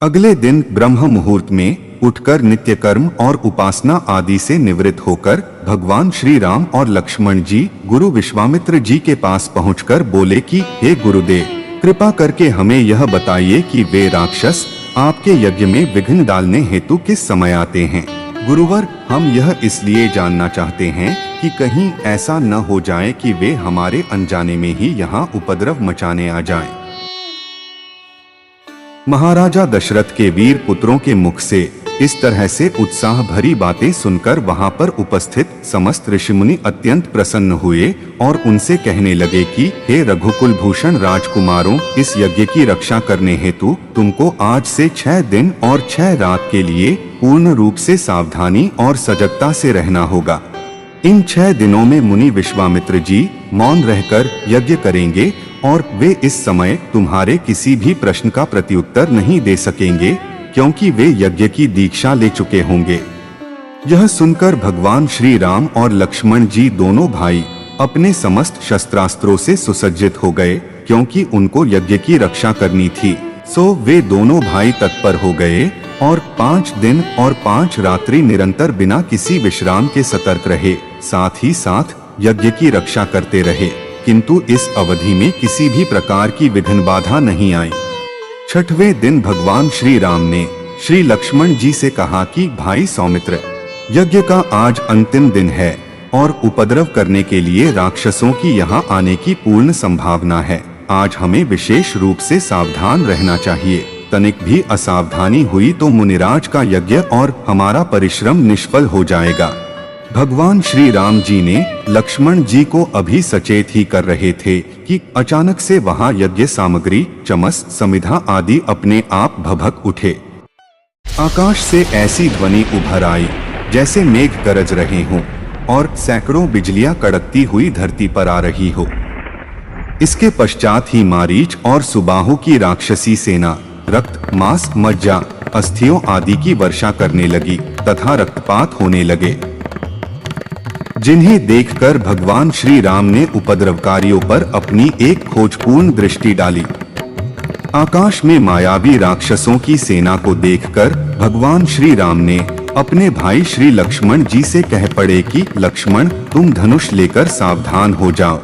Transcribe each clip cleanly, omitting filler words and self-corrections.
अगले दिन ब्रह्म मुहूर्त में उठकर नित्य कर्म और उपासना आदि से निवृत्त होकर भगवान श्री राम और लक्ष्मण जी गुरु विश्वामित्र जी के पास पहुंचकर बोले कि हे गुरुदेव, कृपा करके हमें यह बताइए कि वे राक्षस आपके यज्ञ में विघ्न डालने हेतु किस समय आते हैं। गुरुवर, हम यह इसलिए जानना चाहते हैं कि कहीं ऐसा न हो जाए कि वे हमारे अनजाने में ही यहाँ उपद्रव मचाने आ जाएं। महाराजा दशरथ के वीर पुत्रों के मुख से इस तरह से उत्साह भरी बातें सुनकर वहां पर उपस्थित समस्त ऋषिमुनि अत्यंत प्रसन्न हुए और उनसे कहने लगे कि हे रघुकुल भूषण राजकुमारों, इस यज्ञ की रक्षा करने हेतु तुमको आज से 6 दिन और 6 रात के लिए पूर्ण रूप से सावधानी और सजगता से रहना होगा। इन 6 दिनों में मुनि विश्वामित्र जी मौन रहकर यज्ञ करेंगे और वे इस समय तुम्हारे किसी भी प्रश्न का प्रत्युत्तर नहीं दे सकेंगे, क्योंकि वे यज्ञ की दीक्षा ले चुके होंगे। यह सुनकर भगवान श्री राम और लक्ष्मण जी दोनों भाई अपने समस्त शस्त्रास्त्रों से सुसज्जित हो गए, क्योंकि उनको यज्ञ की रक्षा करनी थी। सो वे दोनों भाई तत्पर हो गए और 5 दिन और 5 रात्रि निरंतर बिना किसी विश्राम के सतर्क रहे, साथ ही साथ यज्ञ की रक्षा करते रहे, किंतु इस अवधि में किसी भी प्रकार की विघ्न बाधा नहीं आई। 6वें दिन भगवान श्री राम ने श्री लक्ष्मण जी से कहा कि भाई सौमित्र, यज्ञ का आज अंतिम दिन है और उपद्रव करने के लिए राक्षसों की यहाँ आने की पूर्ण संभावना है। आज हमें विशेष रूप से सावधान रहना चाहिए। तनिक भी असावधानी हुई तो मुनिराज का यज्ञ और हमारा परिश्रम निष्फल हो जाएगा। भगवान श्री राम जी ने लक्ष्मण जी को अभी सचेत ही कर रहे थे कि अचानक से वहां यज्ञ सामग्री, चमस, समिधा आदि अपने आप भभक उठे। आकाश से ऐसी ध्वनि उभर आई जैसे मेघ गरज रहे हों और सैकड़ों बिजलियां कड़कती हुई धरती पर आ रही हो। इसके पश्चात ही मारीच और सुबाहु की राक्षसी सेना रक्त, मांस, मज्जा, अस्थियों आदि की वर्षा करने लगी तथा रक्तपात होने लगे, जिन्हें देखकर भगवान श्री राम ने उपद्रवकारियों पर अपनी एक खोजपूर्ण दृष्टि डाली। आकाश में मायावी राक्षसों की सेना को देखकर भगवान श्री राम ने अपने भाई श्री लक्ष्मण जी से कह पड़े कि लक्ष्मण, तुम धनुष लेकर सावधान हो जाओ,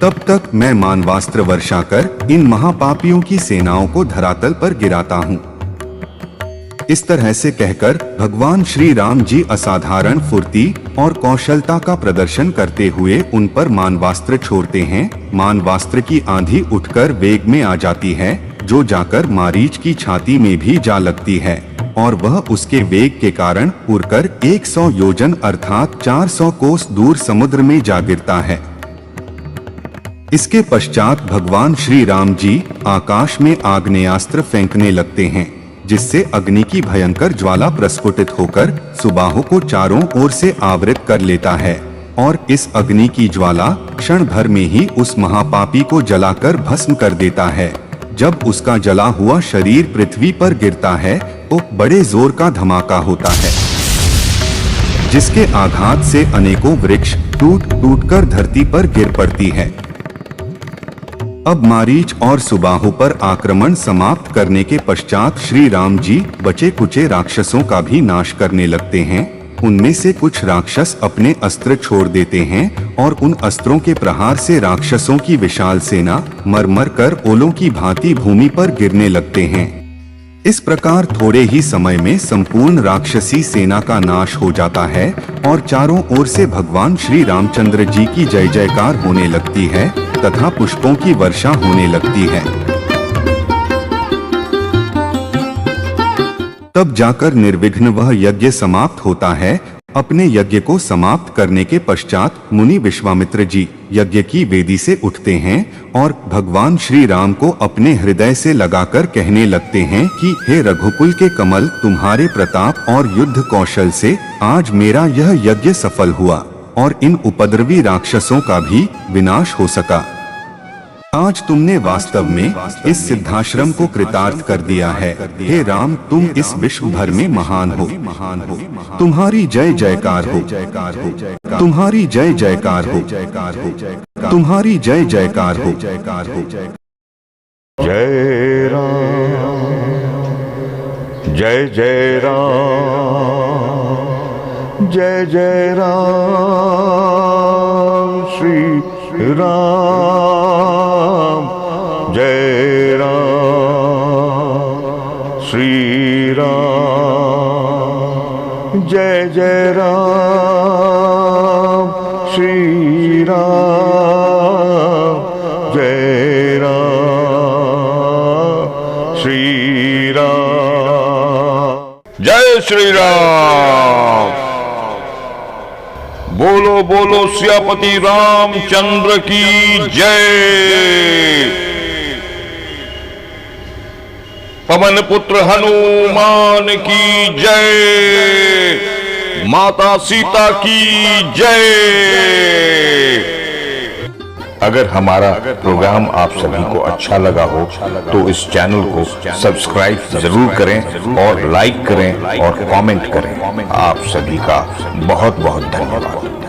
तब तक मैं मानवास्त्र वर्षा कर इन महापापियों की सेनाओं को धरातल पर गिराता हूँ। इस तरह से कहकर भगवान श्री राम जी असाधारण फुर्ती और कौशलता का प्रदर्शन करते हुए उन पर मानवास्त्र छोड़ते हैं। मानवास्त्र की आंधी उठकर वेग में आ जाती है, जो जाकर मारीच की छाती में भी जा लगती है और वह उसके वेग के कारण उड़कर 100 योजन अर्थात 400 कोस दूर समुद्र में जा गिरता है। इसके पश्चात भगवान श्री राम जी आकाश में आग्नेयास्त्र फेंकने लगते हैं, जिससे अग्नि की भयंकर ज्वाला प्रस्फुटित होकर सुबाहु को चारों ओर से आवृत कर लेता है और इस अग्नि की ज्वाला क्षण भर में ही उस महापापी को जलाकर भस्म कर देता है। जब उसका जला हुआ शरीर पृथ्वी पर गिरता है तो बड़े जोर का धमाका होता है, जिसके आघात से अनेकों वृक्ष टूट कर धरती पर गिर पड़ती है। अब मारीच और सुबाहु पर आक्रमण समाप्त करने के पश्चात श्री राम जी बचे कुचे राक्षसों का भी नाश करने लगते हैं। उनमें से कुछ राक्षस अपने अस्त्र छोड़ देते हैं और उन अस्त्रों के प्रहार से राक्षसों की विशाल सेना मरमर कर ओलों की भांति भूमि पर गिरने लगते हैं। इस प्रकार थोड़े ही समय में संपूर्ण राक्षसी सेना का नाश हो जाता है और चारों ओर से भगवान श्री रामचंद्र जी की जय जयकार होने लगती है तथा पुष्पों की वर्षा होने लगती है। तब जाकर निर्विघ्न वह यज्ञ समाप्त होता है। अपने यज्ञ को समाप्त करने के पश्चात मुनि विश्वामित्र जी यज्ञ की वेदी से उठते हैं और भगवान श्री राम को अपने हृदय से लगाकर कहने लगते हैं कि हे रघुकुल के कमल, तुम्हारे प्रताप और युद्ध कौशल से आज मेरा यह यज्ञ सफल हुआ और इन उपद्रवी राक्षसों का भी विनाश हो सका। आज तुमने वास्तव में इस सिद्धाश्रम को कृतार्थ कर दिया है। हे राम, तुम इस विश्व भर में महान हो। तुम्हारी जय जयकार हो, तुम्हारी जय जयकार हो, तुम्हारी जय जयकार हो। जय राम। जय जय राम, जय जय राम, श्री राम, जय राम, श्री राम, जय जय राम, श्री राम, जय राम, श्री राम, जय श्री राम। बोलो बोलो सियापति रामचंद्र की जय। पवन पुत्र हनुमान की जय। माता सीता की जय। अगर हमारा प्रोग्राम आप सभी को अच्छा लगा हो तो इस चैनल को सब्सक्राइब जरूर करें और लाइक करें और कमेंट करें। आप सभी का बहुत बहुत धन्यवाद।